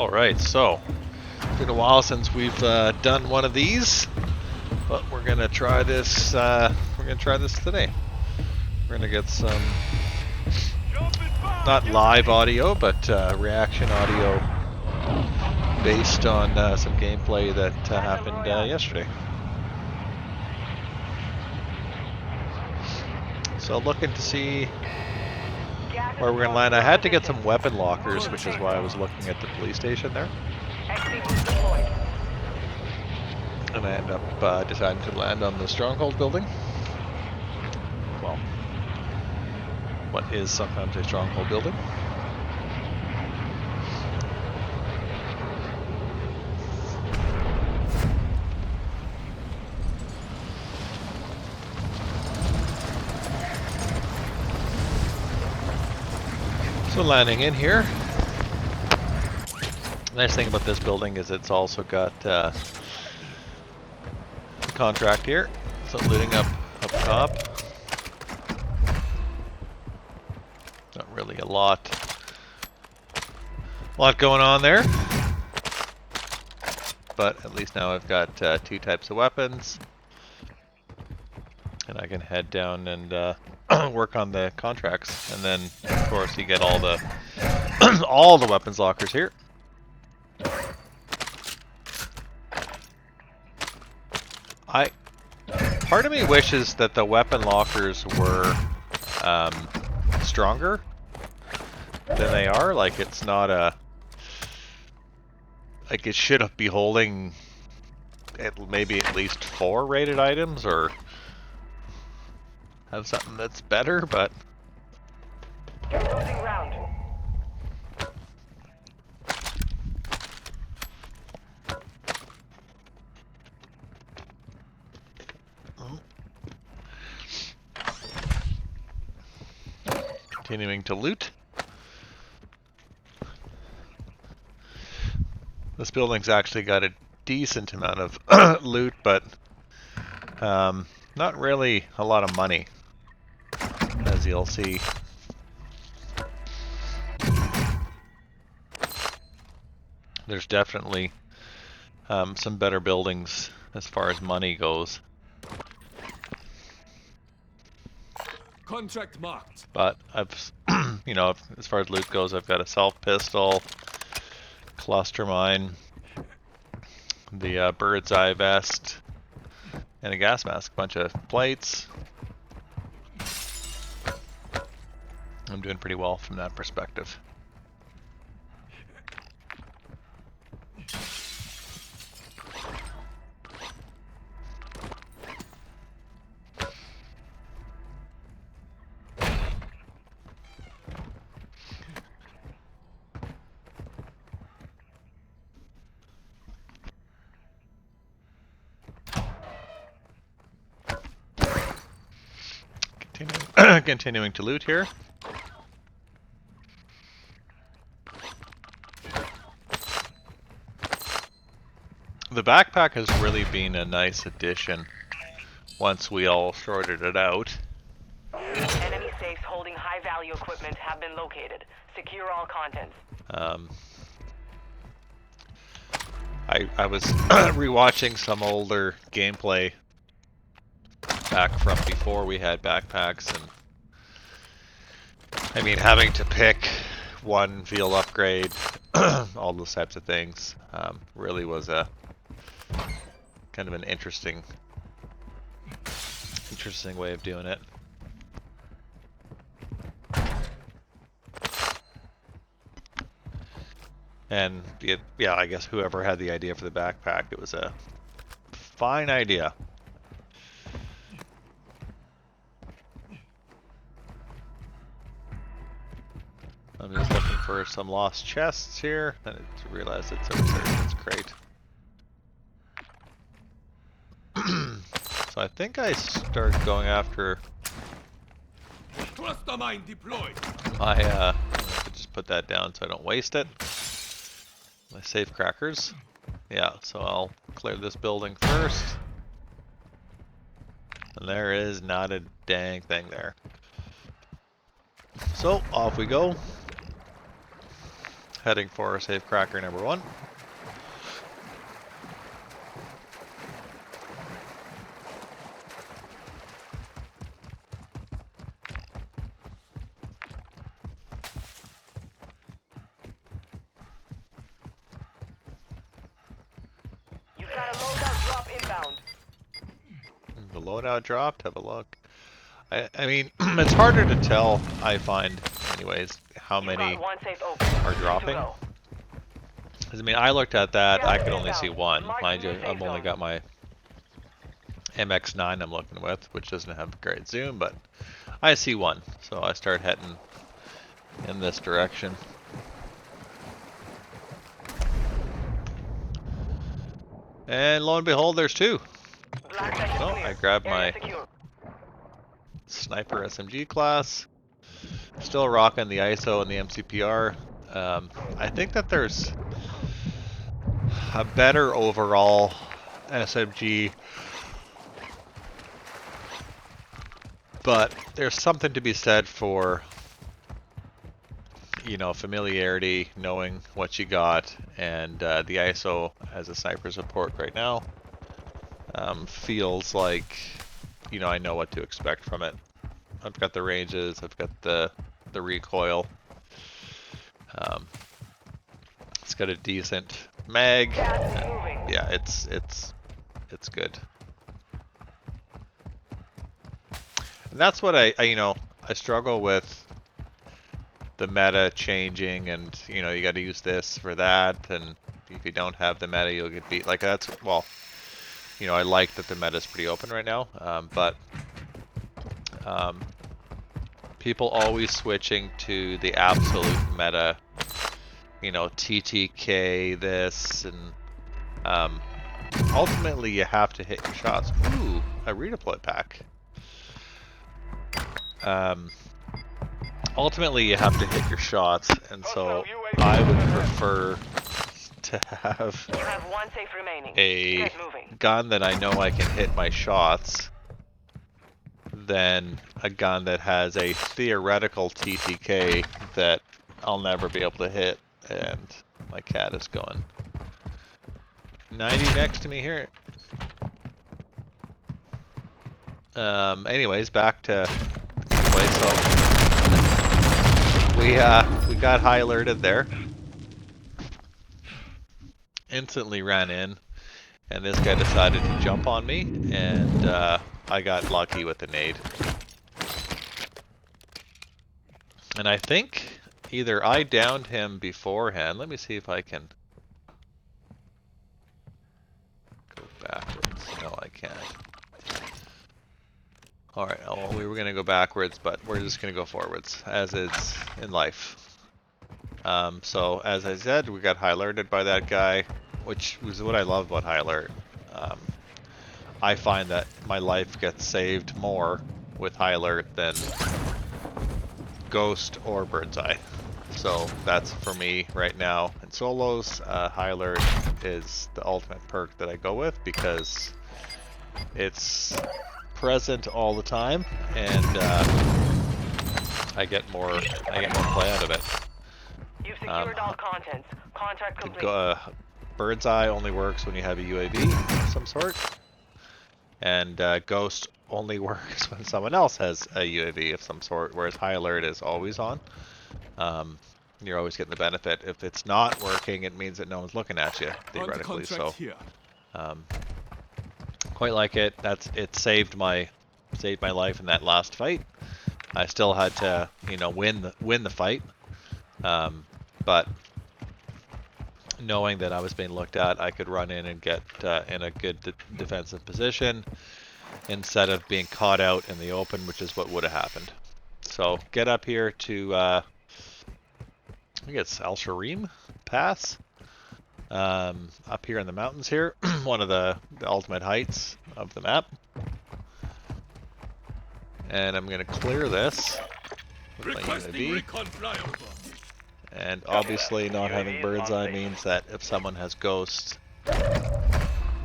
Alright, so it's been a while since we've done one of these, but we're gonna try this. We're gonna try this today. We're gonna get some not live audio, but reaction audio based on some gameplay that happened yesterday. So looking to see where we're gonna land. I had to get some weapon lockers, which is why I was looking at the police station there. And I end up deciding to land on the Stronghold building. Well, what is sometimes a Stronghold building. So landing in here. Nice thing about this building is it's also got contract here, so looting up top. Not really a lot going on there, but at least now I've got two types of weapons, and I can head down and work on the contracts, and then of course you get all the all the weapons lockers here. Part of me wishes that the weapon lockers were stronger than they are. Like, it's not a... Like, it should be holding maybe at least 4 rated items, or have something that's better, but... Continuing to loot. This building's actually got a decent amount of loot, but not really a lot of money, as you'll see. There's definitely some better buildings as far as money goes. Contract marked. But I've, you know, as far as loot goes, I've got a self pistol, cluster mine, the bird's eye vest, and a gas mask. Bunch of plates. I'm doing pretty well from that perspective. Continuing to loot here. The backpack has really been a nice addition once we all sorted it out. Enemy safes holding high value equipment have been located. Secure all contents. I was rewatching some older gameplay back from before we had backpacks, and I mean, having to pick one field upgrade, all those types of things, really was a kind of an interesting way of doing it. And yeah, I guess whoever had the idea for the backpack, it was a fine idea. I'm just looking for some lost chests here, and I realized it's a resurgence crate. So I think I started going after Cluster mine deployed. my, I have to just put that down so I don't waste it. My safe crackers. Yeah, so I'll clear this building first. And there is not a dang thing there. So off we go. heading for safe cracker number 1. You've got a loadout drop inbound. The loadout dropped. Have a look. I mean, it's harder to tell, I find, anyways, how You've many got one safe open. are Good to dropping. go. 'Cause, I mean, I looked at that, I could Gas only see inbound. one. Mark Mind the you, safe I've only zone. got my MX-9 I'm looking with, which doesn't have great zoom, but I see one. So I start heading in this direction. And lo and behold, there's 2. Black site is So clear. I grabbed Area my secure. sniper SMG class. Still rocking the ISO and the MCPR. I think that there's a better overall SMG, but there's something to be said for, you know, familiarity, knowing what you got, and the ISO as a sniper support right now feels like, you know, I know what to expect from it. I've got the ranges, I've got the recoil. It's got a decent mag. Gas is moving. Yeah, it's good. And that's what I you know, I struggle with the meta changing, and you know, you got to use this for that, and if you don't have the meta, you'll get beat. Like that's, well, you know, I like that the meta is pretty open right now, but people always switching to the absolute meta, you know, TTK this, and ultimately you have to hit your shots. Ooh, a redeploy pack. Ultimately you have to hit your shots, and so I would prefer to have You have one safe remaining. a Get moving. gun that I know I can hit my shots than a gun that has a theoretical TTK that I'll never be able to hit. And my cat is going 90 next to me here. Anyways, back to play. So we got high alerted there. Instantly ran in, and this guy decided to jump on me, and I got lucky with the nade. And I think either I downed him beforehand. Let me see if I can go backwards. No, I can't. Alright, well, we were going to go backwards, but we're just going to go forwards, as is in life. So, as I said, we got high alerted by that guy, which was what I love about high alert. I find that my life gets saved more with high alert than ghost or bird's eye. So that's for me right now. In solos, high alert is the ultimate perk that I go with because it's present all the time, and I get more play out of it. You've secured all contents. Contract complete. Bird's eye only works when you have a UAV of some sort, and ghost only works when someone else has a UAV of some sort, whereas high alert is always on. You're always getting the benefit. If it's not working, it means that no one's looking at you, theoretically. So quite like it. It saved my life in that last fight. I still had to, you know, win the fight, but knowing that I was being looked at, I could run in and get in a good defensive position instead of being caught out in the open, which is what would have happened. So get up here to I think it's Al Sharim Pass, up here in the mountains here, one of the ultimate heights of the map. And I'm going to clear this with my UAV. And obviously not having bird's eye means that if someone has ghosts,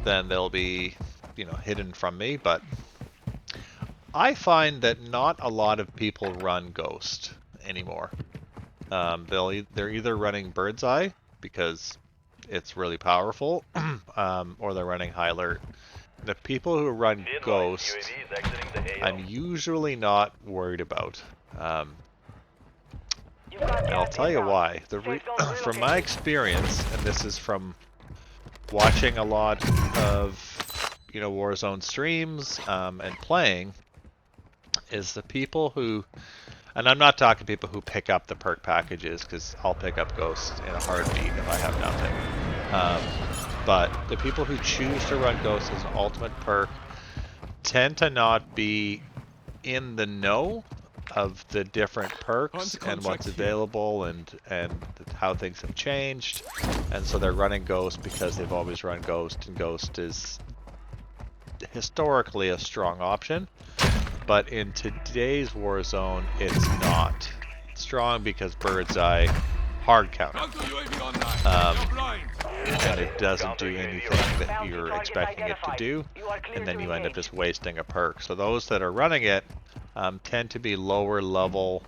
then they'll be, you know, hidden from me. But I find that not a lot of people run ghost anymore. They're either running Bird's Eye because it's really powerful, or they're running High Alert. The people who run Ghost, I'm usually not worried about. And I'll tell you why. From my experience, and this is from watching a lot of, Warzone streams and playing, is the people who, and I'm not talking people who pick up the perk packages, because I'll pick up Ghost in a heartbeat if I have nothing. But the people who choose to run Ghost as an ultimate perk tend to not be in the know of the different perks and what's available and how things have changed, and so they're running Ghost because they've always run Ghost, and Ghost is historically a strong option. But in today's Warzone, it's not strong because Bird's Eye hard counter, and it doesn't do anything that you're expecting it to do, and then you end up just wasting a perk. So those that are running it tend to be lower level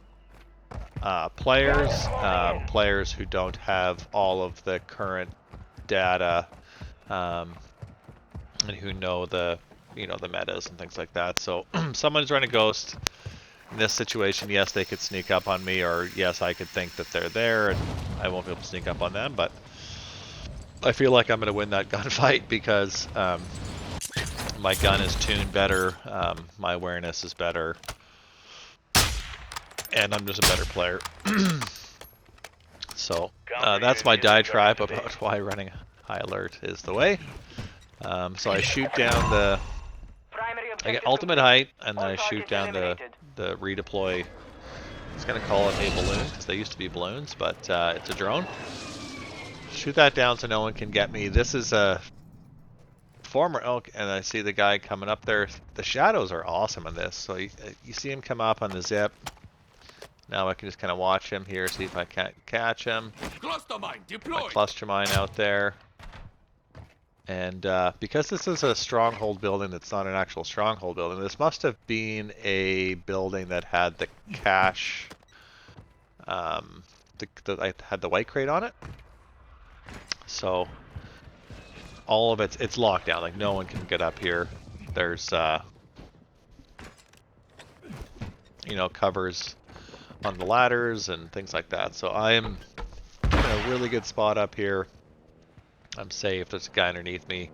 players who don't have all of the current data, and who know the the metas and things like that. So someone's running Ghost in this situation, yes, they could sneak up on me, or yes, I could think that they're there and I won't be able to sneak up on them, but I feel like I'm going to win that gunfight because my gun is tuned better, my awareness is better, and I'm just a better player. So that's my diatribe about why running High Alert is the way. So I shoot down I get ultimate height, and then I shoot down the redeploy. I was going to call it a balloon, because they used to be balloons, but it's a drone. Shoot that down so no one can get me. This is a former elk, and I see the guy coming up there. The shadows are awesome in this. So you see him come up on the zip. Now I can just kind of watch him here, see if I can't catch him. My cluster mine out there. And because this is a stronghold building that's not an actual stronghold building, this must have been a building that had the cache, I had the white crate on it. So all of it's locked down, like no one can get up here. There's covers on the ladders and things like that. So I'm in a really good spot up here. I'm safe. There's a guy underneath me.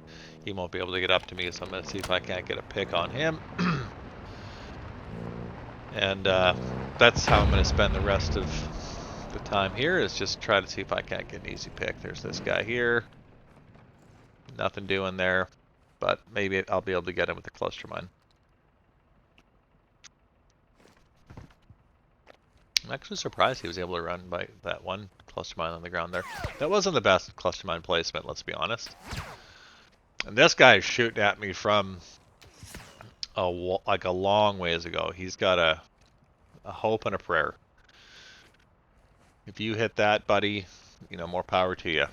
He won't be able to get up to me, so I'm going to see if I can't get a pick on him. And that's how I'm going to spend the rest of the time here, is just try to see if I can't get an easy pick. There's this guy here. Nothing doing there, but maybe I'll be able to get him with the cluster mine. I'm actually surprised he was able to run by that one cluster mine on the ground there. That wasn't the best cluster mine placement, let's be honest. And this guy is shooting at me from like a long ways ago. He's got a hope and a prayer. If you hit that, buddy, more power to you.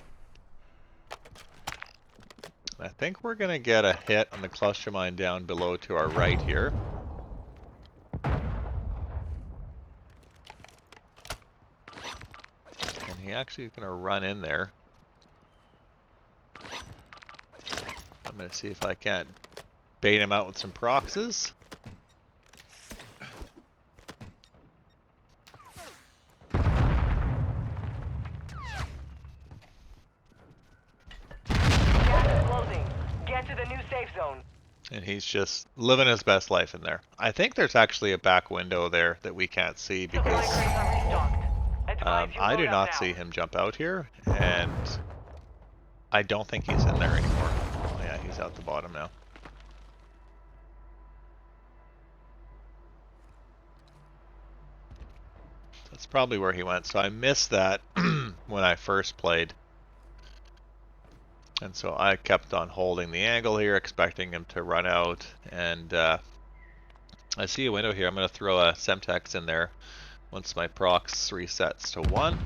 I think we're gonna get a hit on the cluster mine down below to our right here. He actually is going to run in there. I'm going to see if I can't bait him out with some proxies. Gas is closing. Get to the new safe zone. And he's just living his best life in there. I think there's actually a back window there that we can't see because I do not see him jump out here, and I don't think he's in there anymore. Oh, yeah, he's out the bottom now. That's probably where he went. So I missed that when I first played. And so I kept on holding the angle here, expecting him to run out. And I see a window here. I'm going to throw a Semtex in there once my procs resets to 1.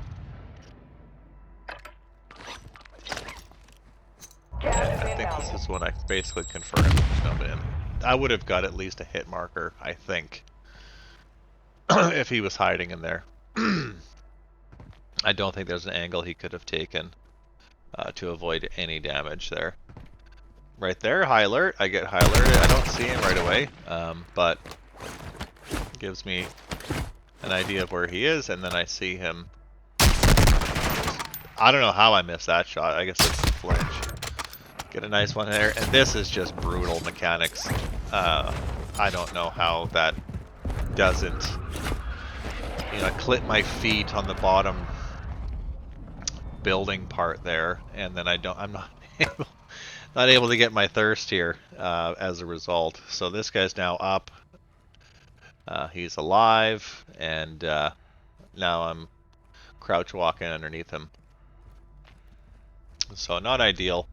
I think this is when I basically confirmed there's nobody in. I would have got at least a hit marker, I think, if he was hiding in there. I don't think there's an angle he could have taken to avoid any damage there. Right there, high alert. I get high alerted. I don't see him right away, but gives me an idea of where he is, and then I see him. I don't know how I missed that shot. I guess it's a flinch. Get a nice one there, and this is just brutal mechanics. I don't know how that doesn't, you know, I clip my feet on the bottom building part there, and then I'm not able to get my thirst here as a result. So this guy's now up. He's alive, and now I'm crouch walking underneath him. So not ideal.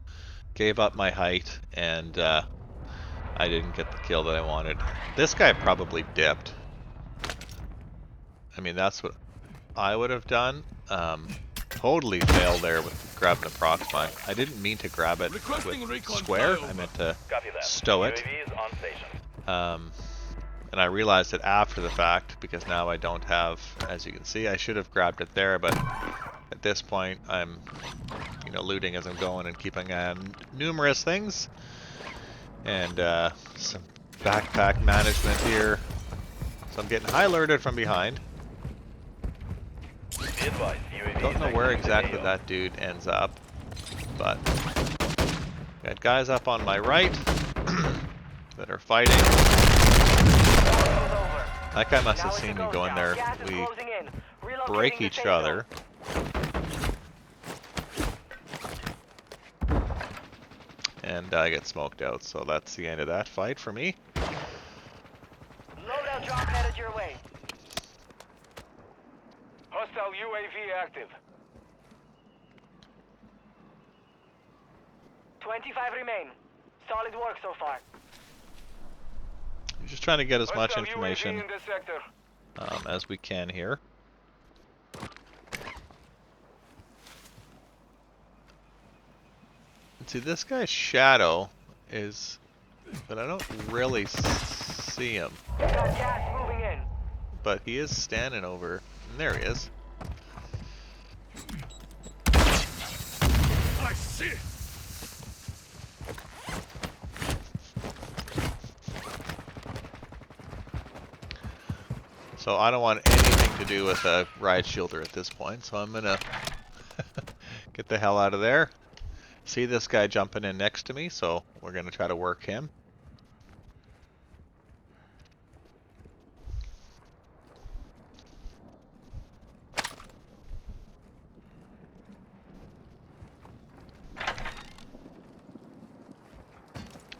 Gave up my height, and I didn't get the kill that I wanted. This guy probably dipped. I mean, that's what I would have done. Totally failed there with grabbing the Proxmine. I didn't mean to grab it with square. I meant to stow it. And I realized it after the fact, because now I don't have, as you can see, I should have grabbed it there, but at this point I'm, you know, looting as I'm going and keeping an eye on numerous things. And some backpack management here. So I'm getting high alerted from behind. Don't know where exactly that dude ends up, but got guys up on my right that are fighting. That guy must have seen me go in there. We break each other. And I get smoked out, so that's the end of that fight for me. Loadout drop headed your way. Hostile UAV active. 25 remain. Solid work so far. I'm just trying to get as much Hostile information UAV in this sector. as we can here. See, this guy's shadow is, but I don't really see him. Got gas moving in. But he is standing over, and there he is. I see it. So I don't want anything to do with a riot shielder at this point, so I'm gonna get the hell out of there. See this guy jumping in next to me, so we're gonna try to work him.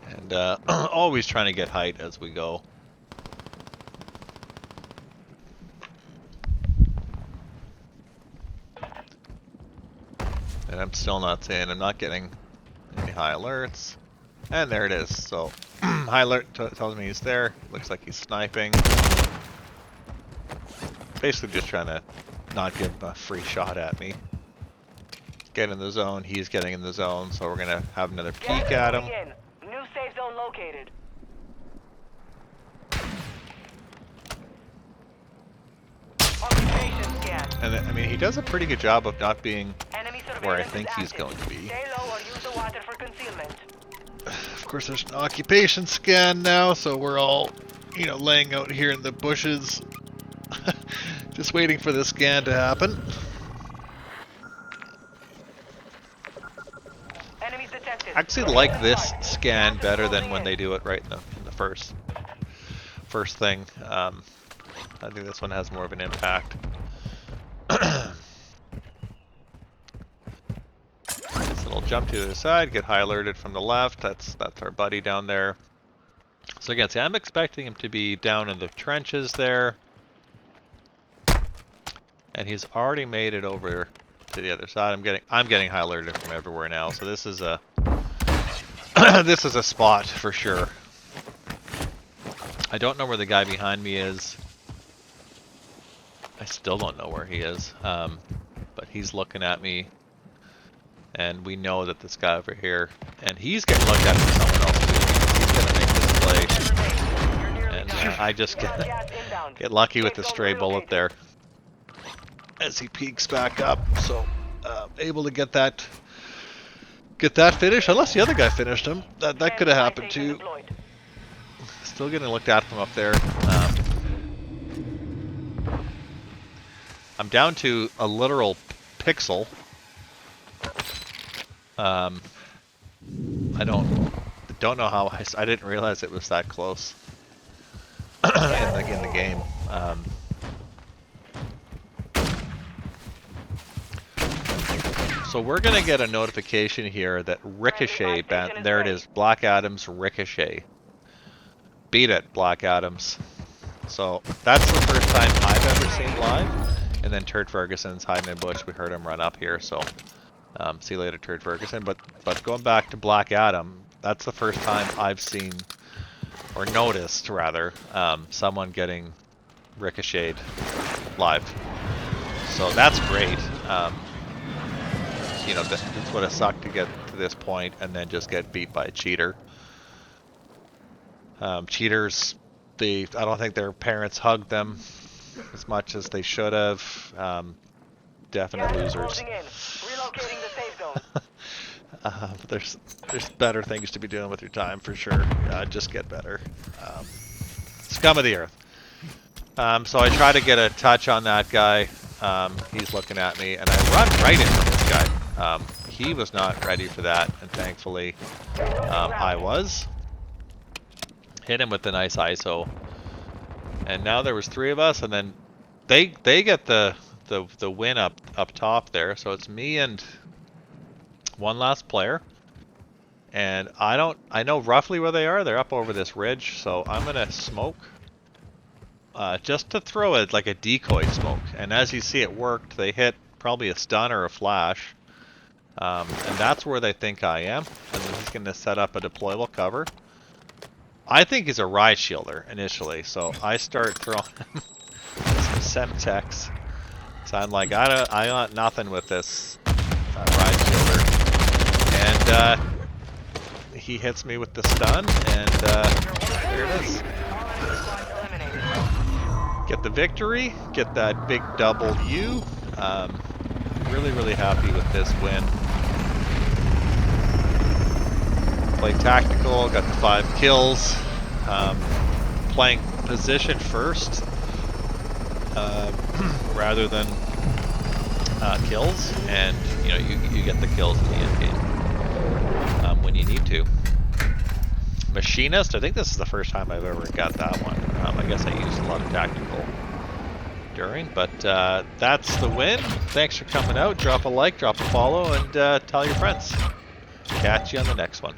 And always trying to get height as we go. And I'm still not seeing, I'm not getting any high alerts. And there it is. So high alert tells me he's there. Looks like he's sniping. Basically just trying to not give him a free shot at me. Get in the zone, he's getting in the zone, so we're gonna have another peek at him. New safe zone located. Occupation scan. And I mean, he does a pretty good job of not being Enemy where I surveillance think is he's active. going to be. Stay low or use the water for concealment. Of course, there's an occupation scan now, so we're all, you know, laying out here in the bushes, just waiting for the scan to happen. Enemies detected. I actually like this scan better than when they do it right in the first thing. I think this one has more of an impact. This little jump to the side, get high alerted from the left. That's our buddy down there. So again, see, I'm expecting him to be down in the trenches there, and he's already made it over to the other side. I'm getting high alerted from everywhere now. So this is a this is a spot for sure. I don't know where the guy behind me is. I still don't know where he is, but he's looking at me, and we know that this guy over here, and he's getting looked at by someone else too. He's gonna make this play, and I just get lucky with the stray bullet there. as he peaks back up. So able to get that finish, unless the other guy finished him. That could have happened too. Still getting looked at from up there. I'm down to a literal pixel. I don't know how I didn't realize it was that close in the game. So we're gonna get a notification here that Ricochet there it is, Black Adams Ricochet. Beat it, Black Adams. So that's the first time I've ever seen live. And then Turd Ferguson's hiding in bush. We heard him run up here, so see you later, Turd Ferguson. But going back to Black Adam, that's the first time I've seen, or noticed rather, someone getting ricocheted live. So that's great. You know, this would have sucked to get to this point and then just get beat by a cheater. Cheaters, I don't think their parents hugged them as much as they should have. Definite losers. Relocating the safe zone. There's better things to be doing with your time for sure. Just get better. Scum of the earth. So I try to get a touch on that guy. He's looking at me, and I run right into this guy. He was not ready for that, and thankfully I was. Hit him with the nice ISO. And now there was 3 of us, and then they get the win up top there. So it's me and one last player. And I know roughly where they are. They're up over this ridge, so I'm gonna smoke. Just to throw it like a decoy smoke. And as you see, it worked. They hit probably a stun or a flash. And that's where they think I am. And then he's gonna set up a deployable cover. I think he's a ride shielder initially, so I start throwing him some Semtex. So I'm like, I want nothing with this ride shielder, and he hits me with the stun, and there it is. Get the victory, get that big double U. Really happy with this win. Played tactical, got the 5 kills, playing position first rather than kills, and you know you get the kills in the end game when you need to. Machinist, I think this is the first time I've ever got that one. I guess I used a lot of tactical during, but that's the win. Thanks for coming out. Drop a like, drop a follow, and tell your friends. Catch you on the next one.